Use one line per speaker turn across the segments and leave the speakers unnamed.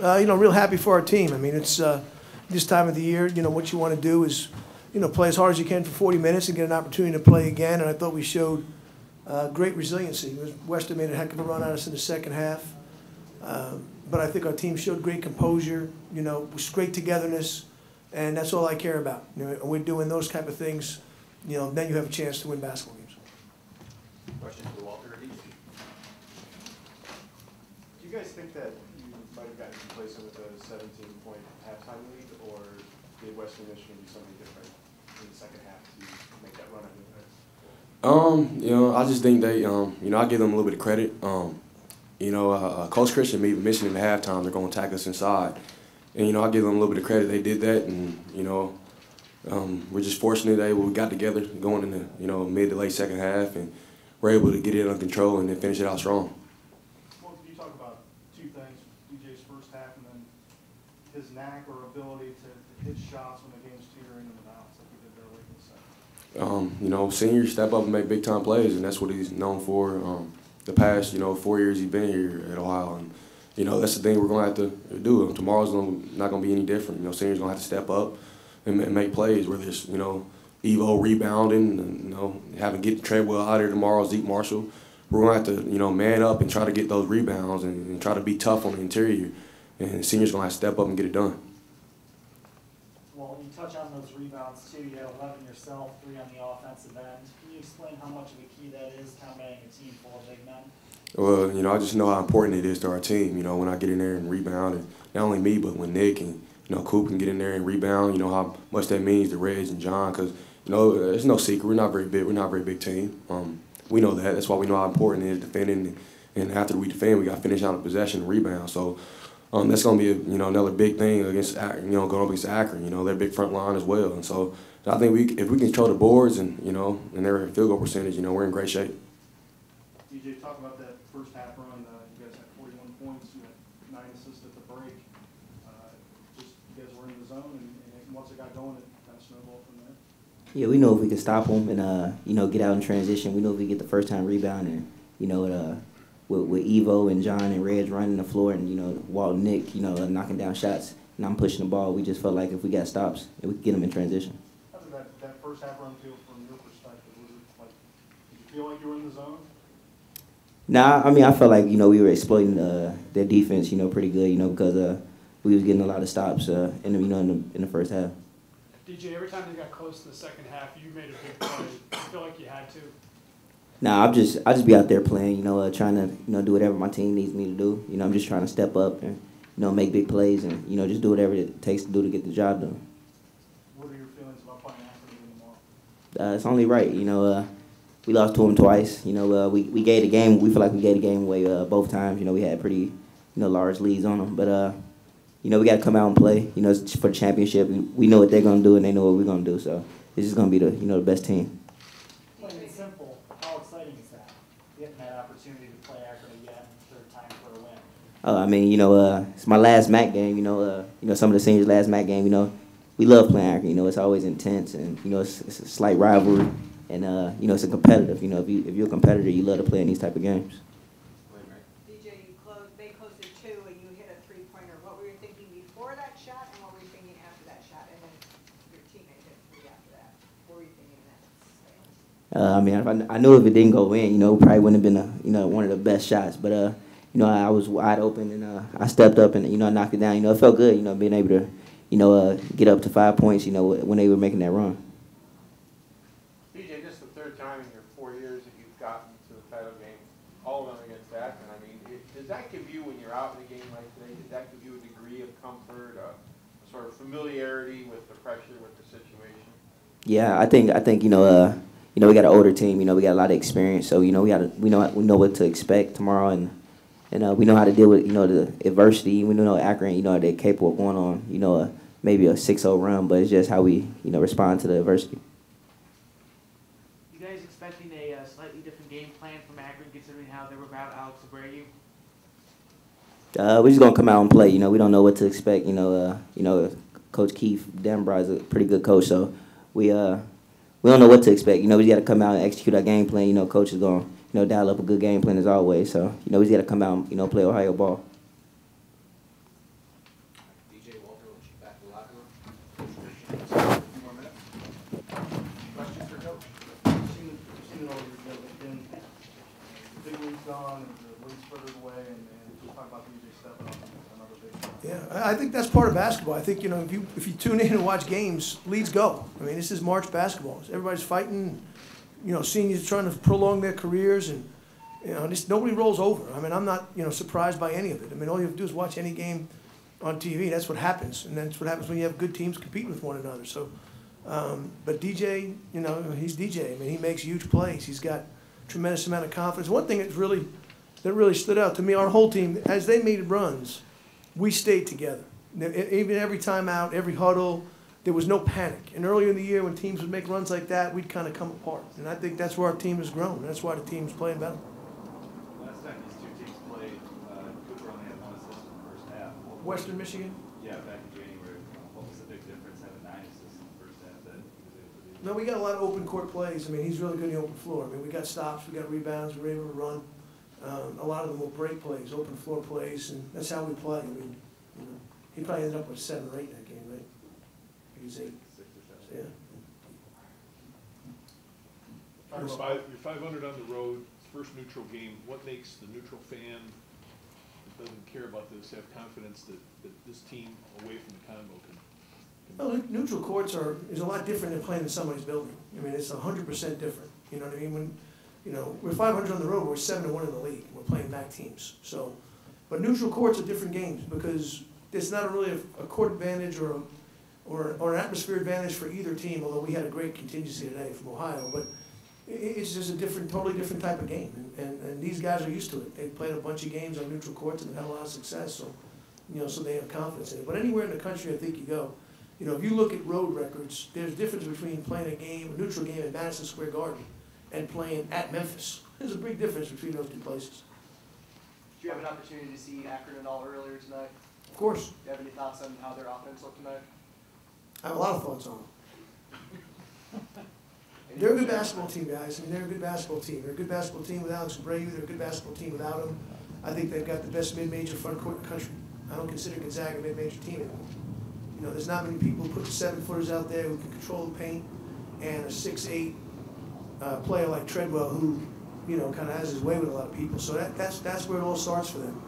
real happy for our team. I mean, it's this time of the year, what you want to do is, play as hard as you can for 40 minutes and get an opportunity to play again. And I thought we showed great resiliency. Western made a heck of a run on us in the second half. But I think our team showed great composure, great togetherness, and that's all I care about. And we're doing those type of things, then you have a chance to win basketball games.
Question for Walter or DJ. Do you guys think that you might have gotten complacent with a 17-point halftime lead, or did Western Michigan do something different in the second half to make that run on you guys?
I just think they, I give them a little bit of credit. Coach Christian made Michigan in the halftime. They're going to attack us inside. And, I give them a little bit of credit. They did that, and, we're just fortunate that we got together going in the, mid to late second half, and we're able to get it under control and then finish it out strong.
Well, you talk about two things, DJ's first half and then his knack or ability to hit shots when the game's teetering in the balance, like he did there late in the second.
Seniors step up and make big-time plays, and that's what he's known for. The past, 4 years he's been here at Ohio, and that's the thing we're gonna have to do. Tomorrow's not gonna be any different. Seniors gonna have to step up and make plays. Whether it's Evo rebounding, and, having get Treadwell out here tomorrow, Zeke Marshall, we're gonna have to man up and try to get those rebounds and try to be tough on the interior. And seniors gonna have to step up and get it done.
Well, you touch on those rebounds too. You had 11 yourself, 3 on the offensive end. Can you explain how much of a key that is, combating a team full of big men?
Well, I just know how important it is to our team. When I get in there and rebound, and not only me, but when Nick and Coop can get in there and rebound, how much that means to Reg and John. Because there's no secret. We're not very big. We're not a very big team. We know that. That's why we know how important it is defending. And after we defend, we got to finish out a possession and rebound. So that's going to be another big thing against going up against Akron. They're a big front line as well. And so I think if we can control the boards and and their field goal percentage, we're in great shape.
DJ, talk about that first half run. You guys had 41 points. You had 9 assists at the break. You guys were in the zone, and once it got going, it kind of snowballed from there.
Yeah, we know if we can stop them and get out in transition. We know if we get the first time rebound and with Evo and John and Reg running the floor and Walt and Nick knocking down shots and I'm pushing the ball. We just felt like if we got stops, we could get them in transition.
How did that first half run feel from your perspective? Was it like, did you feel like you were in the zone?
Nah, I mean I felt like we were exploiting their defense pretty good because we was getting a lot of stops in the first half.
DJ, every time they got close to the second half, you made a big play. You feel like you had to?
Nah, I just be out there playing, trying to do whatever my team needs me to do. I'm just trying to step up and make big plays and just do whatever it takes to do to get the job done.
What are your feelings about playing Akron tomorrow?
It's only right, we lost to them twice. We gave the game. We feel like we gave the game away both times. We had pretty large leads on them, but we got to come out and play. For the championship. We know what they're gonna do and they know what we're gonna do. So this is gonna be the best team.
Plain and simple, how exciting is that? Getting that opportunity to play Akron again, third time for a win.
I mean, it's my last MAC game. Some of the seniors' last MAC game. We love playing Akron. It's always intense, and it's a slight rivalry, and it's a competitive. If you're a competitor, you love to play in these type of games.
DJ, they closed it 2, and you hit a 3-pointer. What were you thinking before that shot, and what were you thinking after that shot? And then your teammate hit 3 after that. What were you thinking in that?
I mean, I knew if it didn't go in, probably wouldn't have been one of the best shots. But I was wide open and I stepped up and I knocked it down. It felt good, being able to get up to 5 points, when they were making that run.
DJ, this is the third time in your 4 years that you've gotten to the title game, all of them against Akron. I mean, does that give you, when you're out in a game like today, does that give you a degree of comfort, a sort of familiarity with the pressure, with the situation?
Yeah, I think we got an older team. We got a lot of experience, so we know what to expect tomorrow, and we know how to deal with the adversity. We know Akron, they're capable of going on maybe a 6-0 run, but it's just how we respond to the adversity.
You guys expecting a slightly different game plan from Akron, considering how they were without Alex Abreu?
We're just gonna come out and play. We don't know what to expect. Coach Keith Denbrough is a pretty good coach, so we don't know what to expect. We just got to come out and execute our game plan. Coach is going to dial up a good game plan as always. So we just got to come out and play Ohio ball.
know, in the big league's gone, and the league's further away, and just talk about DJ stepping up another big one.
Yeah, I think that's part of basketball. I think, you know, if you tune in and watch games, leads go. I mean, this is March basketball. Everybody's fighting, you know, seniors trying to prolong their careers, and, you know, nobody rolls over. I mean, I'm not, you know, surprised by any of it. I mean, all you have to do is watch any game on TV. That's what happens, and that's what happens when you have good teams competing with one another. So, but DJ, you know, he's DJ. I mean, he makes huge plays. He's got tremendous amount of confidence. One thing that really stood out to me, our whole team, as they made runs, we stayed together. Even every time out, every huddle, there was no panic. And earlier in the year, when teams would make runs like that, we'd kind of come apart. And I think that's where our team has grown. That's why the team's playing better.
Last time these two teams played, Cooper only had 1 assist in the first half.
Western Michigan?
Yeah, back in January. What was the big difference having 9 assists in the first half that he was able to do?
No, we got a lot of open court plays. I mean, he's really good in the open floor. I mean, we got stops, we got rebounds, we were able to run. A lot of them were break plays, open floor plays, and that's how we play. I mean, you know, he probably ended up with 7 or 8 in that game, right? He was 8.
6 or 7.
So, yeah.
You're 500 on the road, first neutral game. What makes the neutral fan that doesn't care about this have confidence that this team away from the Congo can?
Well, neutral courts is a lot different than playing in somebody's building. I mean, it's 100% different. You know what I mean? When, you know, we're 500 on the road, we're 7-1 in the league. We're playing MAC teams. So, but neutral courts are different games because it's not really a court advantage or an atmosphere advantage for either team. Although we had a great contingency today from Ohio, but it's just a totally different type of game. And these guys are used to it. They've played a bunch of games on neutral courts and have had a lot of success. So, you know, so they have confidence in it. But anywhere in the country, I think you go. You know, if you look at road records, there's a difference between playing a neutral game at Madison Square Garden and playing at Memphis. There's a big difference between those two places.
Did you have an opportunity to see Akron at all earlier tonight?
Of course.
Do you have any thoughts on how their offense looked tonight?
I have a lot of thoughts on them. They're a good basketball team, guys. I mean, they're a good basketball team. They're a good basketball team with Alex Abreu. They're a good basketball team without him. I think they've got the best mid-major front court in the country. I don't consider Gonzaga a mid-major team anymore. You know, there's not many people who put the 7-footers out there who can control the paint, and a 6'8" player like Treadwell who, you know, kind of has his way with a lot of people. So that's where it all starts for them.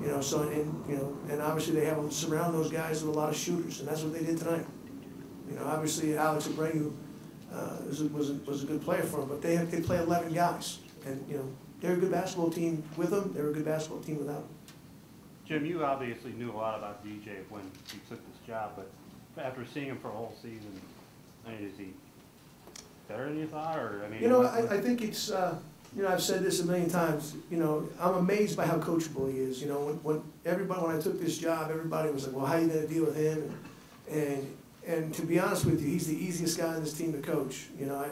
You know, so and obviously they have them surround those guys with a lot of shooters, and that's what they did tonight. You know, obviously Alex Abreu was a good player for them, but they play 11 guys, and you know they're a good basketball team with them. They're a good basketball team without them.
Jim, you obviously knew a lot about DJ when you took this job, but after seeing him for a whole season, I mean, is he better than you thought, or I mean?
You know, I think it's. You know, I've said this a million times. You know, I'm amazed by how coachable he is. You know, when I took this job, everybody was like, "Well, how are you going to deal with him?" And to be honest with you, he's the easiest guy on this team to coach. You know,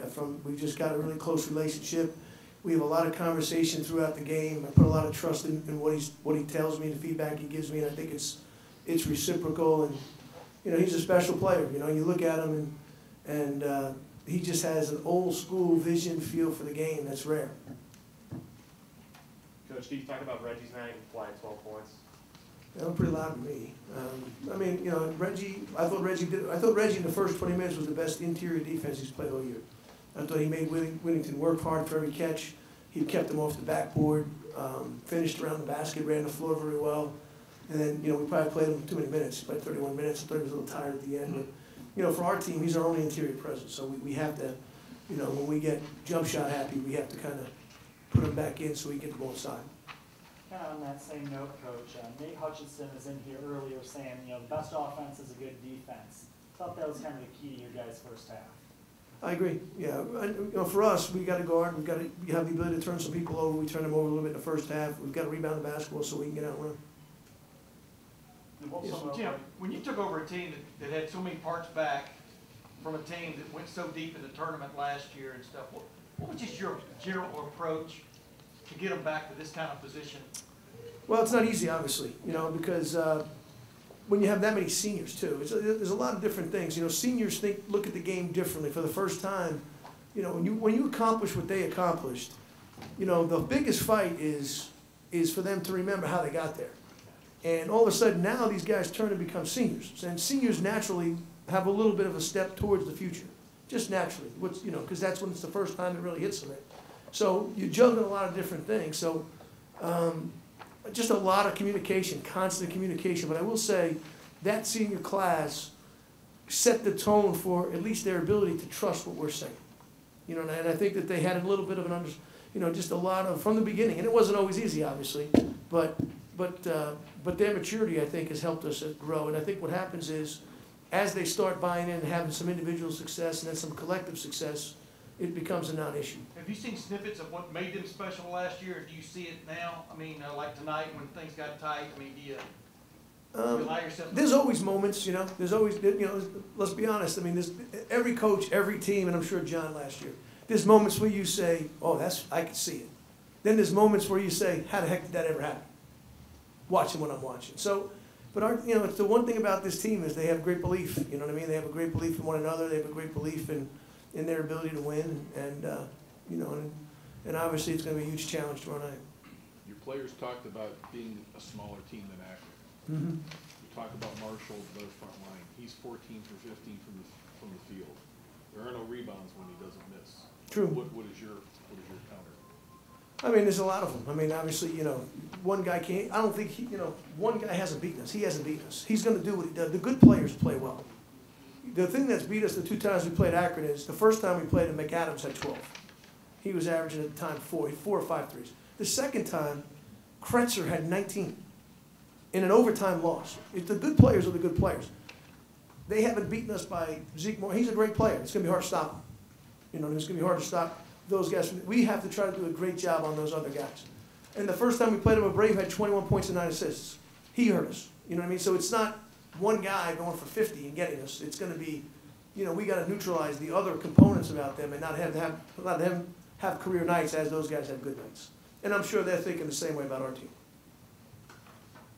we've just got a really close relationship. We have a lot of conversation throughout the game. I put a lot of trust in what he tells me, the feedback he gives me, and I think it's reciprocal. And you know, he's a special player. You know, you look at him and he just has an old school vision, feel for the game that's rare.
Coach, can you talk about Reggie's night and flying 12 points?
That was pretty loud to me. I mean, you know, I thought Reggie in the first 20 minutes was the best interior defense he's played all year. I thought he made Whittington work hard for every catch. He kept him off the backboard, finished around the basket, ran the floor very well. And then, you know, we probably played him too many minutes. He played 31 minutes. I thought he was a little tired at the end. But, you know, for our team, he's our only interior presence. So we have to, you know, when we get jump shot happy, we have to kind of put him back in so we can get the ball inside.
Kind of on that same note, Coach, Nate Hutchinson was in here earlier saying, you know, the best offense is a good defense. Thought that was kind of the key to your guys' first half.
I agree. Yeah, you know, for us, we got to guard. We have the ability to turn some people over. We turn them over a little bit in the first half. We've got to rebound the basketball so we can get out and run.
Yes.
Jim, when you took over a team that had so many parts back from a team that went so deep in the tournament last year and stuff, what was just your general approach to get them back to this kind of position?
Well, it's not easy, obviously, you know, because when you have that many seniors too, there's a lot of different things. You know, seniors look at the game differently for the first time. You know, when you accomplish what they accomplished, you know, the biggest fight is for them to remember how they got there. And all of a sudden now these guys turn and become seniors, and seniors naturally have a little bit of a step towards the future, just naturally. You know, because that's when it's the first time it really hits them. So you're juggling a lot of different things. So just a lot of communication, constant communication. But I will say that senior class set the tone for at least their ability to trust what we're saying. You know, and I think that they had a little bit of an just a lot of, from the beginning, and it wasn't always easy, obviously, but their maturity, I think, has helped us grow. And I think what happens is, as they start buying in and having some individual success and then some collective success, it becomes a non-issue.
Have you seen snippets of what made them special last year, or do you see it now? I mean, like tonight when things got tight, I mean, do you allow yourself?
There's always moments, you know, there's always, let's be honest, I mean, there's every coach, every team, and I'm sure John last year, there's moments where you say, oh, I can see it. Then there's moments where you say, how the heck did that ever happen? Watching what I'm watching. So, but it's the one thing about this team is they have great belief, you know what I mean? They have a great belief in one another, they have a great belief in their ability to win, and obviously it's going to be a huge challenge tomorrow night.
Your players talked about being a smaller team than Akron.
Mm-hmm.
You talk about Marshall, the front line. He's 14 for 15 from the field. There are no rebounds when he doesn't miss.
True.
What is your counter?
I mean, there's a lot of them. I mean, obviously, one guy can't. I don't think one guy hasn't beaten us. He hasn't beaten us. He's going to do what he does. The good players play well. The thing that's beat us the 2 times we played Akron is the first time we played him, McAdams had 12. He was averaging at the time 4 or 5 threes. The second time, Kretzer had 19 in an overtime loss. The good players are the good players. They haven't beaten us by Zeke Moore. He's a great player. It's going to be hard to stop him. It's going to be hard to stop those guys. We have to try to do a great job on those other guys. And the first time we played him, Brave had 21 points and 9 assists. He hurt us. You know what I mean? So it's not one guy going for 50 and getting us. It's going to be, we got to neutralize the other components about them and not have career nights as those guys have good nights. And I'm sure they're thinking the same way about our team.